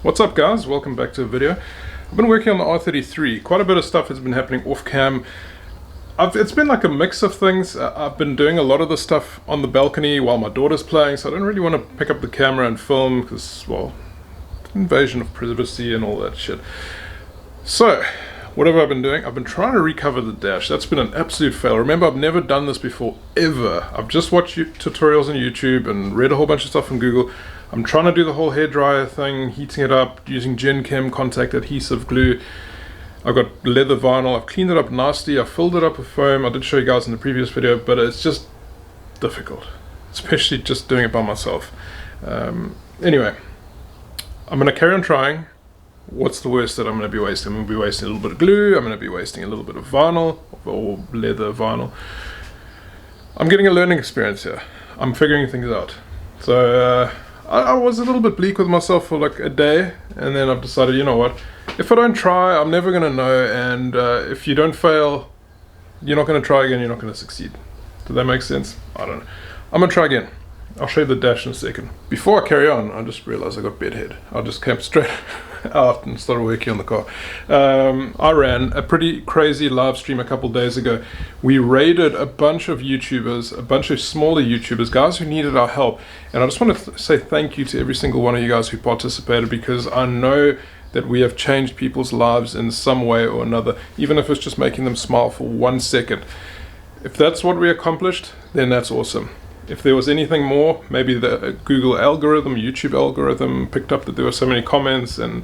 What's up guys, welcome back to a video. I've been working on the R33. Quite a bit of stuff has been happening off cam. It's been like a mix of things. I've been doing a lot of the stuff on the balcony while my daughter's playing, so I don't really want to pick up the camera and film because, well, invasion of privacy and all that shit. So, what have I been doing? I've been trying to recover the dash. That's been an absolute fail. Remember, I've never done this before, ever. I've just watched tutorials on YouTube and read a whole bunch of stuff from Google. I'm trying to do the whole hairdryer thing, heating it up, using Gen Chem contact adhesive glue. I've got leather vinyl. I've cleaned it up nicely. I filled it up with foam. I did show you guys in the previous video, but it's just difficult, especially just doing it by myself. Anyway, I'm going to carry on trying. What's the worst that I'm going to be wasting? I'm going to be wasting a little bit of glue. I'm going to be wasting a little bit of vinyl or leather vinyl. I'm getting a learning experience here. I'm figuring things out. So I was a little bit bleak with myself for like a day, and then I've decided, you know what, if I don't try, I'm never going to know, and if you don't fail, you're not going to try again, you're not going to succeed. Does that make sense? I don't know. I'm going to try again. I'll show you the dash in a second. Before I carry on, I just realized I got bedhead. I just came straight out and started working on the car. I ran a pretty crazy live stream a couple days ago. We raided a bunch of YouTubers, a bunch of smaller YouTubers, guys who needed our help. And I just want to say thank you to every single one of you guys who participated, because I know that we have changed people's lives in some way or another, even if it's just making them smile for 1 second. If that's what we accomplished, then that's awesome. If there was anything more, maybe the Google algorithm, YouTube algorithm picked up that there were so many comments and,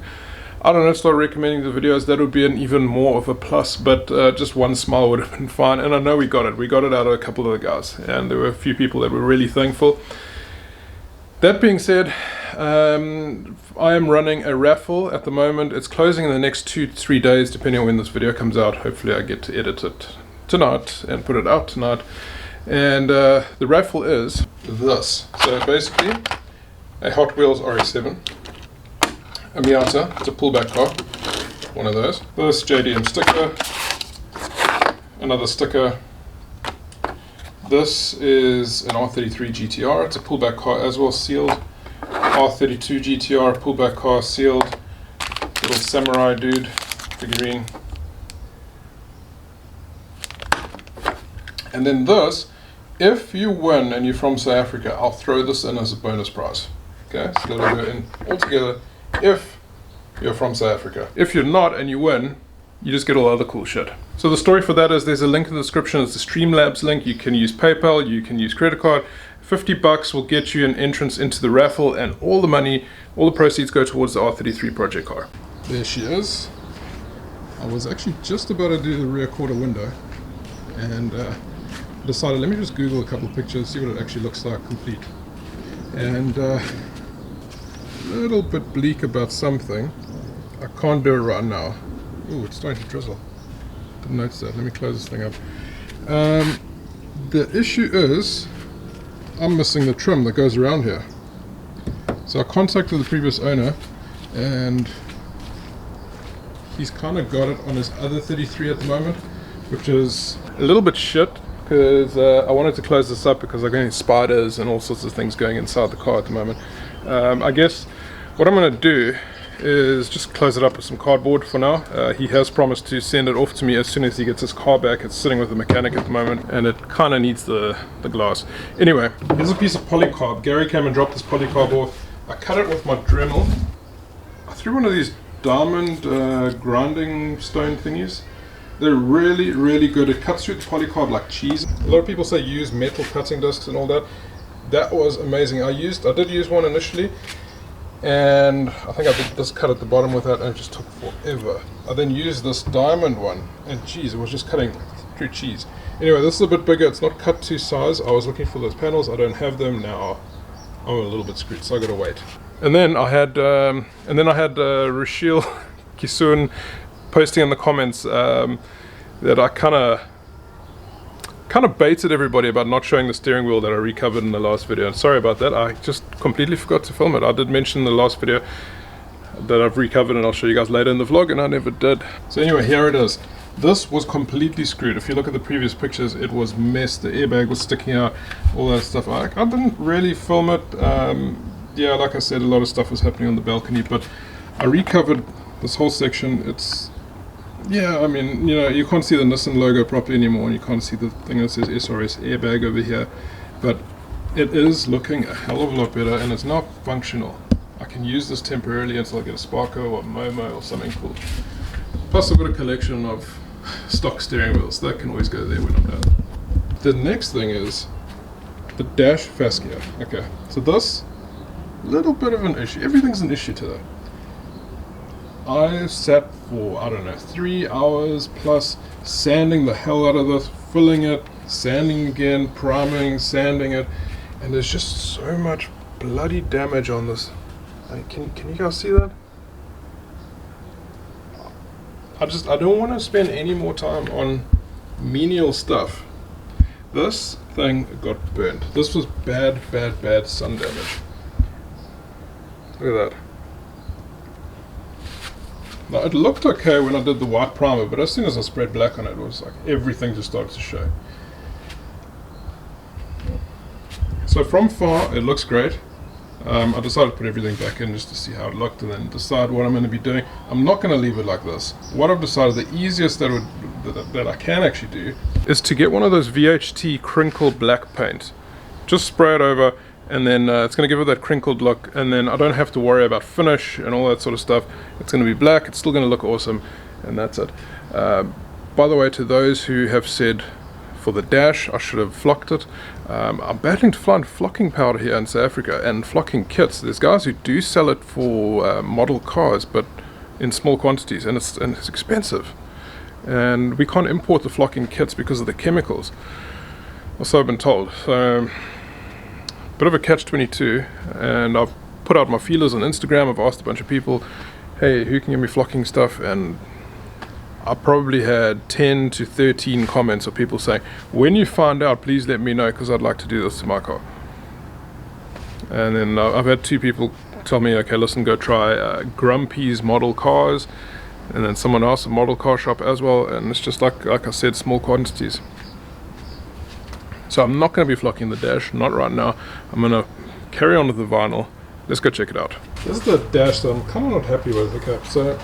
I don't know, started recommending the videos, that would be an even more of a plus, but just one smile would have been fine. And I know we got it. We got it out of a couple of the guys, and there were a few people that were really thankful. That being said, I am running a raffle at the moment. It's closing in the next 2 to 3 days, depending on when this video comes out. Hopefully I get to edit it tonight and put it out tonight. And the raffle is this. So basically, a Hot Wheels RX-7, a Miata, it's a pullback car, one of those. This JDM sticker, another sticker. This is an R33 GTR, it's a pullback car as well, sealed. R32 GTR, pullback car, sealed. Little samurai dude, figurine. And then this, if you win and you're from South Africa, I'll throw this in as a bonus prize. Okay, so that'll go in all together if you're from South Africa. If you're not and you win, you just get all other cool shit. So the story for that is there's a link in the description. It's the Streamlabs link. You can use PayPal, you can use credit card. $50 will get you an entrance into the raffle, and all the money, all the proceeds go towards the R33 project car. There she is. I was actually just about to do the rear quarter window, and decided, let me just Google a couple of pictures, see what it actually looks like complete. And a little bit bleak about something. I can't do it right now. Ooh, it's starting to drizzle. Didn't notice that. Let me close this thing up. The issue is I'm missing the trim that goes around here. So I contacted the previous owner, and he's kind of got it on his other 33 at the moment, which is a little bit shit, because I wanted to close this up because I'm getting spiders and all sorts of things going inside the car at the moment. I guess what I'm going to do is just close it up with some cardboard for now. He has promised to send it off to me as soon as he gets his car back. It's sitting with the mechanic at the moment, and it kind of needs the glass. Anyway, here's a piece of polycarb. Gary came and dropped this polycarb off. I cut it with my Dremel. I threw one of these diamond grinding stone thingies. They're really, really good. It cuts through the polycarb like cheese. A lot of people say use metal cutting discs and all that. That was amazing. I did use one initially, and I think I did this cut at the bottom with that, and it just took forever. I then used this diamond one, and geez, it was just cutting through cheese. Anyway, this is a bit bigger. It's not cut to size. I was looking for those panels. I don't have them now. I'm a little bit screwed, so I gotta wait. And then I had Rachel Kisun posting in the comments that I kind of baited everybody about not showing the steering wheel that I recovered in the last video. Sorry about that. I just completely forgot to film it. I did mention in the last video that I've recovered, and I'll show you guys later in the vlog, and I never did. So anyway, here it is. This was completely screwed. If you look at the previous pictures, it was messed. The airbag was sticking out, all that stuff. I didn't really film it. Yeah, like I said, a lot of stuff was happening on the balcony, but I recovered this whole section. It's, yeah, I mean, you know, you can't see the Nissan logo properly anymore, and you can't see the thing that says SRS airbag over here, but it is looking a hell of a lot better, and it's now functional. I can use this temporarily until I get a Sparko or Momo or something cool. Plus I've got a collection of stock steering wheels. That can always go there when I'm done. The next thing is the dash fascia. Okay, so this, little bit of an issue. Everything's an issue today. I sat for, I don't know, 3 hours plus sanding the hell out of this, filling it, sanding again, priming, sanding it, and there's just so much bloody damage on this. Can you guys see that? I don't want to spend any more time on menial stuff. This thing got burnt. This was bad sun damage. Look at that. Now it looked okay when I did the white primer, but as soon as I sprayed black on it, it was like everything just started to show. So from far, it looks great. I decided to put everything back in just to see how it looked and then decide what I'm going to be doing. I'm not going to leave it like this. What I've decided, the easiest that I can actually do is to get one of those VHT crinkled black paint. Just spray it over, and then it's going to give it that crinkled look, and then I don't have to worry about finish and all that sort of stuff. It's going to be black, it's still going to look awesome, and that's it. By the way, to those who have said for the dash I should have flocked it, I'm battling to find flocking powder here in South Africa and flocking kits. There's guys who do sell it for model cars, but in small quantities, and it's expensive, and we can't import the flocking kits because of the chemicals, or so I've been told. So bit of a catch-22, and I've put out my feelers on Instagram. I've asked a bunch of people, hey, who can give me flocking stuff, and I probably had 10 to 13 comments of people saying, when you find out, please let me know, because I'd like to do this to my car. And then I've had 2 people tell me, okay, listen, go try Grumpy's model cars, and then someone else, a model car shop as well, and it's just like I said, small quantities. So I'm not going to be flocking the dash, not right now. I'm going to carry on with the vinyl. Let's go check it out. This is the dash that I'm kind of not happy with. Okay, so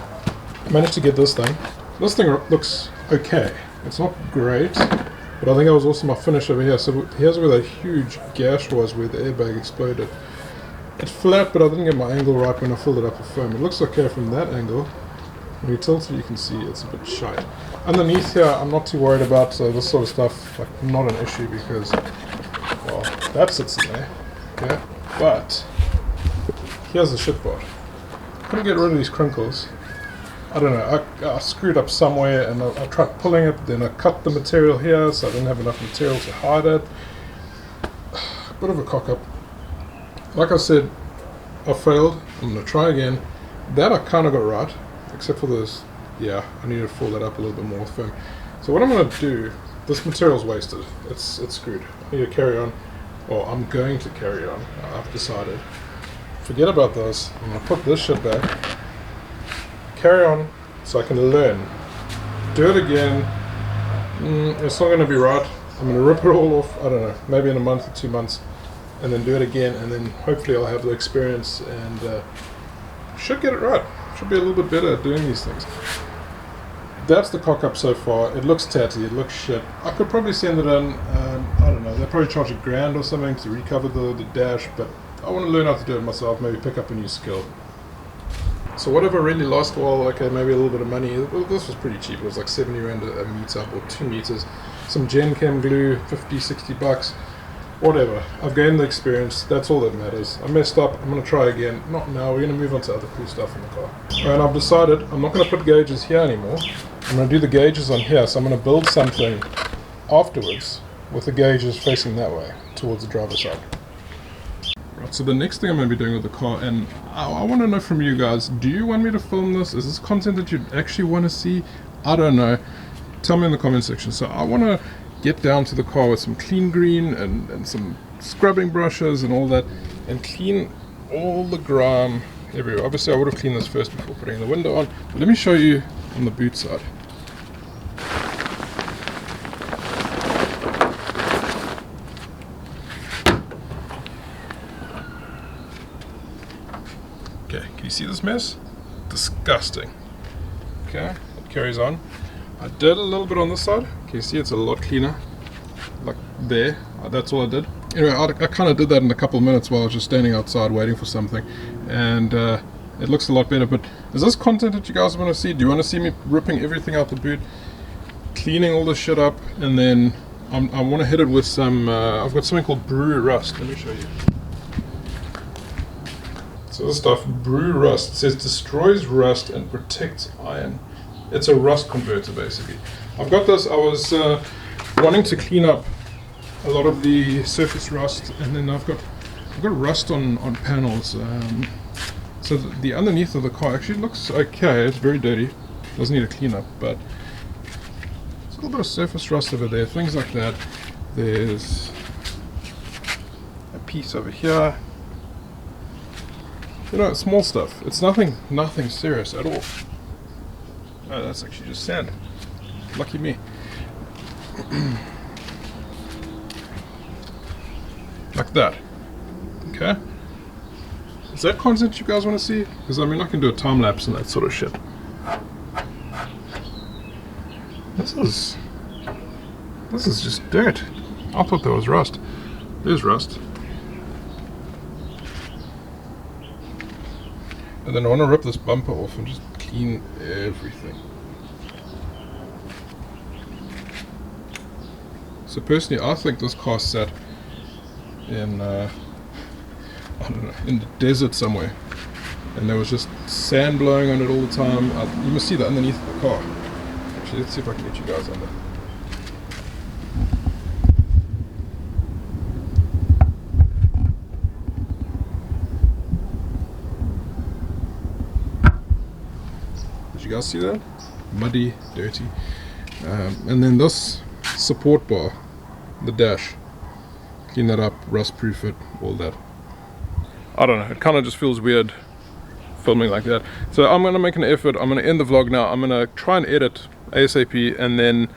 I managed to get this thing. This thing looks okay. It's not great, but I think that was also my finish over here. So here's where that huge gash was where the airbag exploded. It's flat, but I didn't get my angle right when I filled it up with foam. It looks okay from that angle. When you tilt it, you can see it's a bit shite. Underneath here, I'm not too worried about this sort of stuff. Like, not an issue because, well, that sits in there. Okay, but here's the shit part. Couldn't get rid of these crinkles. I don't know. I screwed up somewhere, and I tried pulling it. Then I cut the material here, so I didn't have enough material to hide it. Bit of a cock up. Like I said, I failed. I'm gonna try again. That I kind of got right, except for this. Yeah, I need to fill that up a little bit more with foam. So what I'm going to do, this material's wasted. It's screwed. I need to carry on. Well, I'm going to carry on. I've decided. Forget about this. I'm going to put this shit back. Carry on so I can learn. Do it again. It's not going to be right. I'm going to rip it all off, I don't know, maybe in a month or 2 months, and then do it again, and then hopefully I'll have the experience and should get it right. Should be a little bit better at doing these things. That's the cock up so far. It looks tatty, it looks shit. I could probably send it in, I don't know, they'll probably charge $1,000 or something to recover the dash, but I want to learn how to do it myself, maybe pick up a new skill. So what have I really lost? Well, okay, maybe a little bit of money. This was pretty cheap. It was like 70 rand a meter or 2 meters. Some Gen Chem glue, 50, 60 bucks. Whatever. I've gained the experience. That's all that matters. I messed up. I'm going to try again. Not now. We're going to move on to other cool stuff in the car. And I've decided I'm not going to put gauges here anymore. I'm going to do the gauges on here. So I'm going to build something afterwards with the gauges facing that way towards the driver's side. Right, so the next thing I'm going to be doing with the car, and I want to know from you guys, do you want me to film this? Is this content that you actually want to see? I don't know. Tell me in the comment section. So I want to get down to the car with some clean green and some scrubbing brushes and all that, and clean all the grime everywhere. Obviously I would have cleaned this first before putting the window on, but let me show you on the boot side. Okay, can you see this mess? disgusting. Okay, it carries on. I did a little bit on this side. Can you see it's a lot cleaner? Like there, that's all I did. Anyway, I kind of did that in a couple of minutes while I was just standing outside waiting for something, and it looks a lot better. But is this content that you guys want to see? Do you want to see me ripping everything out the boot, cleaning all this shit up, and then I want to hit it with some, I've got something called Brew Rust. Let me show you. So this stuff, Brew Rust, says destroys rust and protects iron. It's a rust converter basically. I've got this, I was wanting to clean up a lot of the surface rust, and then I've got rust on panels. So the underneath of the car actually looks okay. It's very dirty, doesn't need a clean up, but there's a little bit of surface rust over there, things like that. There's a piece over here. You know, small stuff. It's nothing serious at all. Oh, that's actually just sand. Lucky me. Like that. Okay. Is that content you guys want to see? Because I mean, I can do a time lapse and that sort of shit. This is just dirt. I thought there was rust. There's rust. And then I want to rip this bumper off and just clean everything. So personally, I think this car sat in, I don't know, in the desert somewhere, and there was just sand blowing on it all the time. You must see that underneath the car. Actually, let's see if I can get you guys under. Did you guys see that? Muddy, dirty. And then this support bar, the dash, clean that up, rust proof it, all that. I don't know, it kind of just feels weird filming like that. So I'm going to make an effort. I'm going to end the vlog now. I'm going to try and edit ASAP and then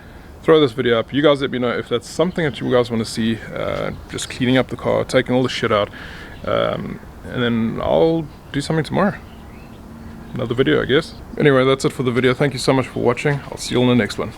throw this video up. You guys let me know if that's something that you guys want to see, just cleaning up the car, taking all the shit out, and then I'll do something tomorrow. Another video, I guess. Anyway, that's it for the video. Thank you so much for watching. I'll see you all in the next one.